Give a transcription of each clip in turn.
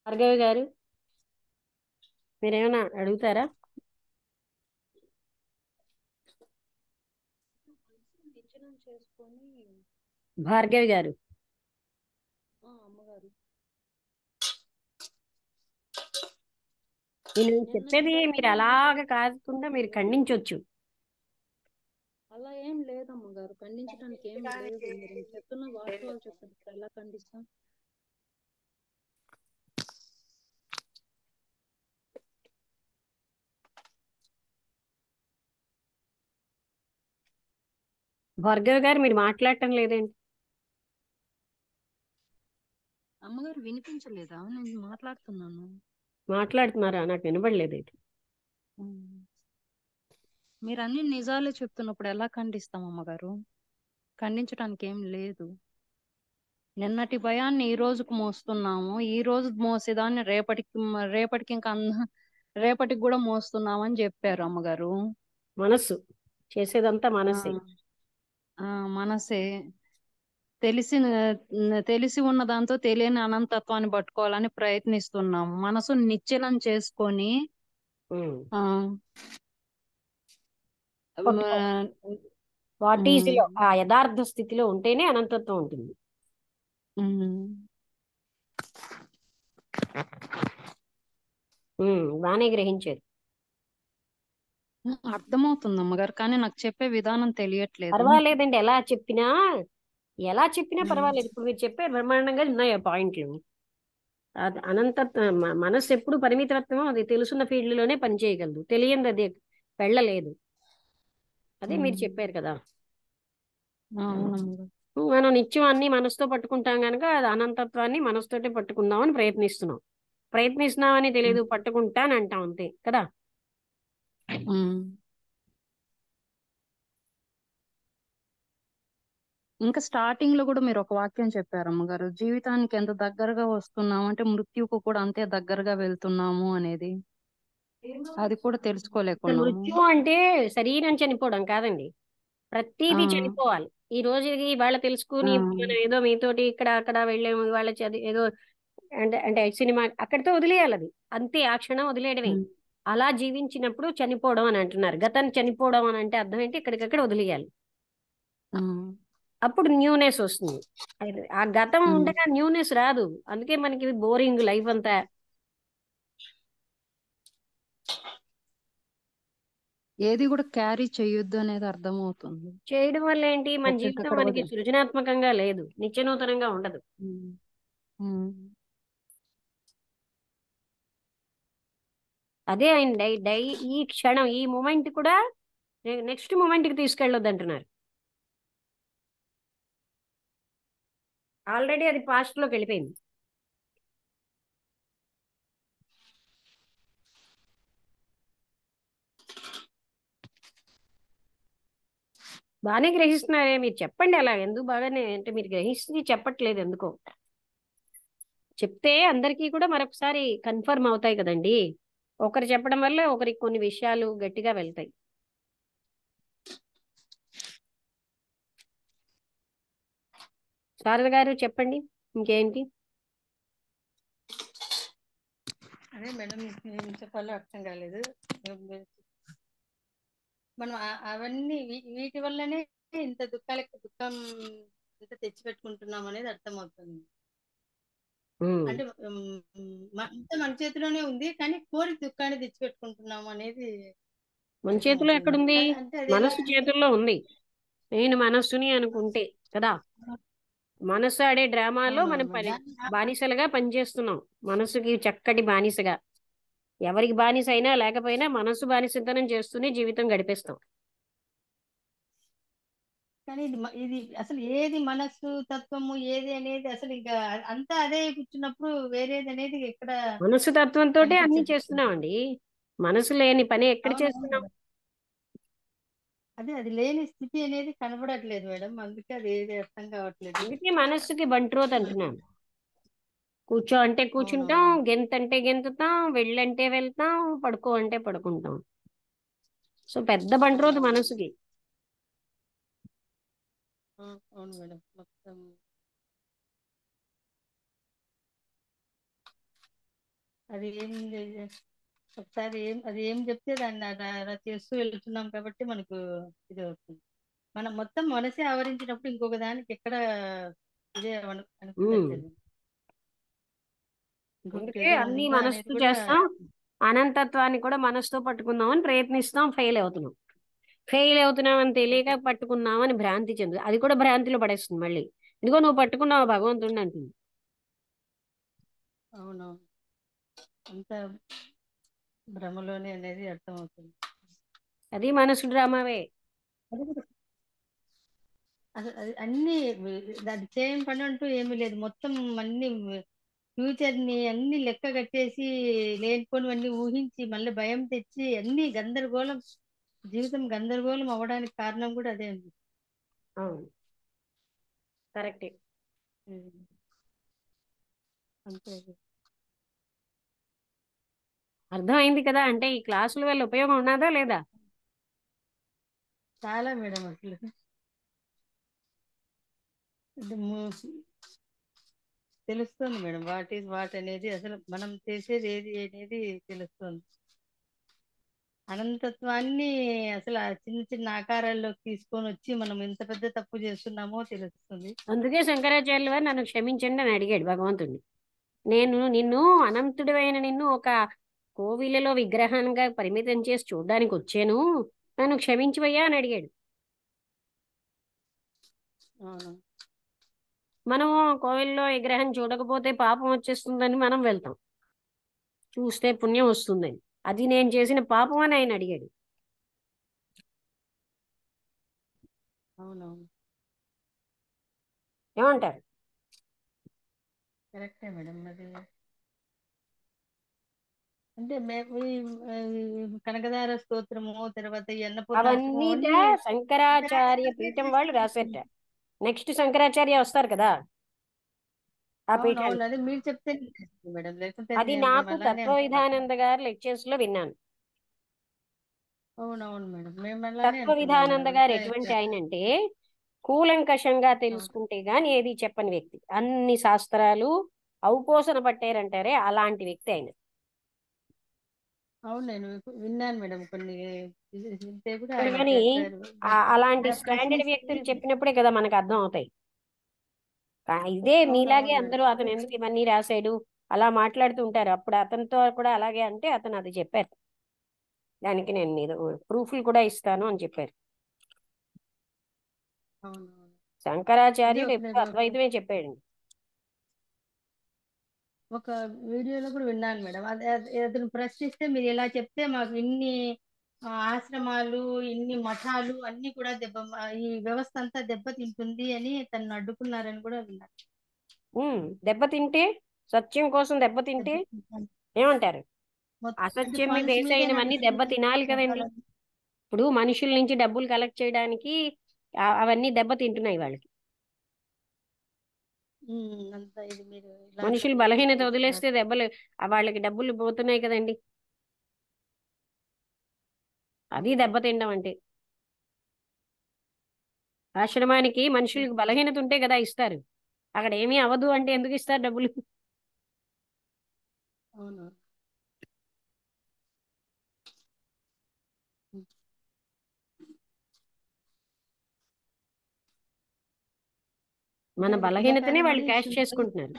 భార్గవి గారు, మీరేమైనా అడుగుతారా? నిచ్చెన చేసుకొని భార్గవి గారు, అమ్మగారు నేను నిన్న చెప్పేది మీరు నిజాన్ని అలాగ కాకుండా మీరు ఖండించవచ్చు. అలా ఏం లేదమ్మగారు, ఖండించడానికి ఏం లేదు. మీరు చెప్తున్న వాస్తవాలు చెప్తున్నారు, ఎలా ఖండిస్తాం? భార్గవి గారు, మీరు మాట్లాడటం లేదేంటి? అమ్మగారు వినిపించలేదా? నేను మాట్లాడుతున్నాను. మాట్లాడుతున్నారా? నాకు వినబడలేదు ఇది. ఉమ్. మీరు అన్ని నిజాలే చెప్తున్నప్పుడు ఎలా ఖండిస్తాం అమ్మగారు? ఖండించడానికి ఏం లేదు. నిన్నటి భయాన్ని ఈ రోజుకు మోస్తున్నాము, ఈ రోజు మోసేదాన్ని రేపటికి ఇంకా రేపటికి కూడా మోస్తున్నామని చెప్పారు అమ్మగారు. మనస్సు చేసేదంతా ఆ మనస్సే. ఆ మనసే. తెలిసి తెలిసి ఉన్న దాంతో తెలియని అనంతత్వాన్ని పట్టుకోవాలని ప్రయత్నిస్తున్నాం. మనసు నిశ్చలం చేసుకొని ఉమ్. ఆ పట్టుకో. మ- వాట్ ఈజ్ ఉమ్, లో ఆ యథార్థ స్థితిలో ఉంటేనే అనంతత్వం ఉంటుంది. ఉమ్. బాగానే గ్రహించారు. అర్థమవుతుంది అమ్మగారు, కానీ నాకు చెప్పే విధానం తెలియట్లేదు. పర్వాలేదండి, ఎలా చెప్పినా ఉమ్, పర్వాలేదు. ఇప్పుడు మీరు చెప్పే బ్రహ్మాండంగా ఉన్నాయి ఆ పాయింట్లు. అది అనంతత్వం, మనస్సు ఎప్పుడు పరిమితత్వం, అది తెలుసున్న ఫీల్డ్ లోనే పనిచేయగలదు, తెలియంది అది వెళ్ళలేదు. అదే మీరు ఉమ్. చెప్పారు కదా. అవునమ్మగారు. మనం నిత్యం అన్ని మనసుతో పట్టుకుంటాం కనుక అది అనంతత్వాన్ని మనసుతోటే పట్టుకుందామని ప్రయత్నిస్తున్నామని తెలియదు, ఉమ్, పట్టుకుంటాను అంటాం అంతే కదా. ఉమ్. ఇంకా స్టార్టింగ్ లో కూడా మీరు ఒక వాక్యం చెప్పారు అమ్మగారు, జీవితానికి ఎంత దగ్గరగా వస్తున్నాము అంటే మృత్యువుకు కూడా అంతే దగ్గరగా వెళ్తున్నాము అనేది. అది కూడా అసలు తెలుసుకోలేకున్నాము. మృత్యు అంటే శరీరం చనిపోవడం కాదండి, ఆ ప్రతిదీ చనిపోవాలి. ఈ రోజు ఇవాళ ఆ తెలుసుకుని ఇప్పుడు మనం ఏదో మీతోటి ఇక్కడ అక్కడ వెళ్ళాము, ఇవాళ ఏదో అంటే సినిమా అక్కడితో వదిలేయాలి, అది అంతే, ఆ క్షణం వదిలేయడమే. ఉమ్, అలా జీవించినప్పుడు చనిపోవడం అని అంటున్నారు. గతాన్ని చనిపోవడం అని అంటే అర్థం ఏంటి? ఇక్కడికక్కడ వదిలేయాలి. ఆ, అప్పుడు న్యూనెస్ వస్తుంది. ఆ గతం ఉమ్. ఉండగా న్యూనెస్ రాదు. అందుకే మనకి బోరింగ్ లైఫ్ అంతా. ఏది కూడా క్యారీ చెయ్యొద్దు అనేది అర్థమవుతుంది. చేయడం వల్ల ఏంటి? మన జీవితం ఎక్కడికక్కడ మనకి వదిలి. సృజనాత్మకంగా లేదు, నిత్యనూతనంగా ఉండదు. ఉమ్, ఉమ్, అదే ఆయన ఈ క్షణం, ఈ మూమెంట్ కూడా నెక్స్ట్ మూమెంట్ కి తీసుకెళ్ళొద్దు అంటున్నారు. ఆల్రెడీ అది పాస్ట్ లోకి వెళ్ళిపోయింది. బాగానే గ్రహిస్తున్నారే మీరు, చెప్పండి అలా. ఎందుకు బాగానే అంటే మీరు గ్రహిస్తుంది చెప్పట్లేదు ఎందుకో. చెప్తే అందరికీ కూడా మరొకసారి కన్ఫర్మ్ అవుతాయి కదండి. ఒకరు చెప్పడం వల్ల ఒకరికి కొన్ని విషయాలు గట్టిగా వెళ్తాయి. శారద గారు చెప్పండి, ఇంకేంటి? అదే మేడం, ఏం చెప్పాలో అర్థం కాలేదు. మనం అవన్నీ వీటి వల్లనే ఇంత దుఃఖం ఇంత తెచ్చిపెట్టుకుంటున్నాం అనేది అర్థమవుతుంది. ఉమ్. అంటే అంత మన చేతిలోనే ఉంది, కానీ కోరి దుఃఖాన్ని తెచ్చిపెట్టుకుంటున్నాము అనేది మన చేతిలో అర్థమవుతుంది. ఎక్కడుంది? అంటే అది ఎలా మనస్సు అంటే చేతుల్లో ఉంది. నేను మనస్సుని అనుకుంటే కదా. మనస్సు ఆడే డ్రామాలో మనం అవునవును దాన్ని బానిసలుగా పనిచేస్తున్నాం. మనసుకి చక్కటి బానిసగా. ఎవరికి బానిస అయినా లేకపోయినా మనసు బానిసతనం చేస్తూనే జీవితం గడిపేస్తాం. కానీ ఇది అసలు ఏది మనస్సు తత్వము ఏది అనేది అసలు ఇంకా అంతా అదే కూర్చున్నప్పుడు వేరేది అనేది ఎక్కడ మనసు తత్వంతో అన్ని కనిపించట్లేదు. చేస్తున్నామండి. మనసు లేని పని ఎక్కడ అవునవును చేస్తున్నాం? మేడం, అదే అది లేని స్థితి అనేది కనబడట్లేదు మేడం, అందుకే అది ఏది అర్థం కావట్లేదు. అందుకే మనస్సుకి బంట్రోత్ అంటున్నాను. కూర్చో అంటే కూర్చుంటాం, అవునవును. గెంతంటే గెంతుతాం, వెళ్ళంటే వెళ్తాం, పడుకో అంటే పడుకుంటాం. సో పెద్ద బంట్రోతు అవునవును. మనసుకి. అవును మేడం, మొత్తం అది ఏం ఒకసారి అది ఏం చెప్తే దాన్ని అలా చేస్తూ వెళ్తున్నాం కాబట్టి మనకు ఇది అవుతుంది. మనం మొత్తం మనసే ఆవరించినప్పుడు ఇంకొక దానికి ఎక్కడ ఇదే అనుకున్నట్లేదు. ఇంకొకటి అందుకే ఏదో అన్ని ఉందా అనేది మనసుతో కూడా. చేస్తాం, అనంతత్వాన్ని కూడా మనసుతో పట్టుకుందామని ప్రయత్నిస్తాం, ఫెయిల్ అవుతున్నాం. ఫెయిల్ అవుతున్నామని తెలియక పట్టుకున్నామని భ్రాంతి చెందు, అది కూడా భ్రాంతిలో పడేస్తుంది మళ్ళీ. ఇదిగో నువ్వు పట్టుకున్నావు భగవంతుడిని అంటుంది. అవునవును, అంత భ్రమలోనే అనేది అర్థమవుతుంది. అది మనసు డ్రామావే. అది కూడా అసలు అది అన్ని అది చేయని పని అంటూ ఏమీ లేదు. మొత్తం అన్ని ఫ్యూచర్ ని అన్ని లెక్క కట్టేసి లేనిపోనివన్నీ ఊహించి మళ్ళీ భయం తెచ్చి అన్ని గందరగోళం, జీవితం గందరగోళం అవ్వడానికి కారణం కూడా అదే ఉంది. అవును, కరెక్టే. ఉమ్, అంతే అది. అర్థమైంది కదా? అంటే ఈ క్లాసుల వల్ల ఉపయోగం ఉన్నదా లేదా? చాలా మేడం అసలు ఇది తెలుస్తుంది మేడం, వాట్ ఈజ్ వాట్ అనేది అసలు మనం చేసేది ఏది అనేది తెలుస్తుంది. అనంతత్వాన్ని అసలు ఆ చిన్న చిన్న ఆకారాల్లోకి తీసుకొని వచ్చి మనం ఎంత పెద్ద తప్పు చేస్తున్నామో తెలుస్తుంది. అందుకే శంకరాచార్యులు వారు నన్ను క్షమించండి అని అడిగాడు భగవంతుడిని. నేను నిన్ను, అనంతుడివైన నిన్ను ఒక కోవిలలో విగ్రహంగా పరిమితం చేసి చూడ్డానికి వచ్చాను, నన్ను క్షమించవయ్యా అని అడిగాడు. అవును, మనం కోవిల్లో విగ్రహం చూడకపోతే పాపం వచ్చేస్తుందని మనం వెళ్తాం, చూస్తే పుణ్యం వస్తుందని. అది నేను చేసిన పాపం అని ఆయన అడిగాడు. అవునవును, ఏమంటారు? కరెక్టే మేడం. అది అంటే మేము ఈ కనకదార స్తోత్రము, తర్వాత ఈ అన్నపూర్ణాష్టకం అవన్నీ అవన్నీ శంకరాచార్య జాగ్రత్తగా పీఠం వాళ్ళు రాసేట. చేస్తున్నాం. నెక్స్ట్ శంకరాచార్య వస్తారు కదా ఆ అవునవును, పీఠానికి. అదే మీరు చెప్తే మేడం, లేకుంటే అది మేము నాకు అలానే అనుకున్నాం. తత్వవిధానంద గారు లెక్చర్స్ లో విన్నాను. అవునవును మేడం, మేము అలానే అనుకున్నాం మేడం. తత్వవిధానంద గారు అంతా ఎటువంటి ఆయన అంటే, కూలంకషంగా అవును, తెలుసుకుంటే గాని ఏది చెప్పని వ్యక్తి. అన్ని శాస్త్రాలు ఔపోసన పట్టారంటారే అలాంటి వ్యక్తి ఆయన. అవును, నేను విన్నాను మేడం కొన్ని. వింటే కూడా ఇప్పుడు ఆయన కానీ చెప్పారు. అలాంటి అలా స్టాండర్డ్ ప్రశ్నిస్తే వ్యక్తులు చెప్పినప్పుడే కదా మనకు అర్థం అవుతాయి. ఇదే మీలాగే అవునవును అందరూ మేడం. అతను ఎందుకు ఇవన్నీ రాశాడు అలా మాట్లాడుతూ ఉంటారు. అప్పుడు అతనితో కూడా అలాగే అంటే అతను అది చెప్పారు. దానికి నేను మీద ప్రూఫ్లు కూడా ఇస్తాను అని చెప్పారు. అవునవును, అదే శంకరాచార్యుడు ఎప్పుడు నేను అద్వైతమే చెప్పాడండి. ఒక వీడియోలో కూడా విన్నాను మేడం. అతను ప్రశ్నిస్తే మీరు ఇలా చెప్తే మాకు ఇన్ని ఆశ్రమాలు, ఇన్ని మఠాలు అన్ని కూడా ఈ వ్యవస్థ అంతా దెబ్బతింటుంది అని తను అడ్డుకున్నారని కూడా విన్నాను. దెబ్బతింటే, సత్యం కోసం దెబ్బతింటే దెబ్బతింటాను. ఏమంటారు? మొత్తం అంటే అసత్యం మీద ఫండ్స్ బేస్ మీదే అయినవన్నీ దెబ్బ నడుస్తుంది తినాలి కదండి. మఠాలన్నీ. ఇప్పుడు మనుషుల నుంచి డబ్బులు కలెక్ట్ చేయడానికి అవన్నీ దెబ్బ తింటున్నాయి వాళ్ళకి. అంతా ఇది మీరు ఇలా మనుషులు ఇది బలహీనత వదిలేస్తే చేస్తున్నారు. దెబ్బలు, వాళ్ళకి డబ్బులు పోతున్నాయి కదండి. అది అవును, దెబ్బతిండం అంటే. ఆశ్రమానికి మనుషులకు బలహీనత ఉంటే కదా ఇస్తారు. అక్కడ ఏమీ అవ్వదు అంటే ఎందుకు ఇస్తారు డబ్బులు? అవును, అంటే మన అది బలహీనతనే పుణ్యకార్యం వాళ్ళు అని క్యాష్ చేసుకుంటున్నారు.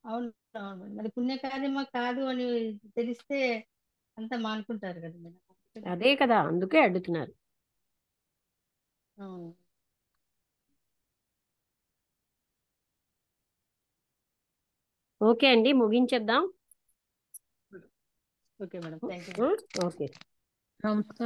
అవును, అవును, అది పుణ్యకార్యమా కాదు అని తెలిస్తే అంతా మానుకుంటారు కదా మేడం. అదే కదా, అందుకే అడ్డుతున్నారు. అవును, ఓకే అండి, ముగించేద్దాం. Okay madam, thank you. Okay.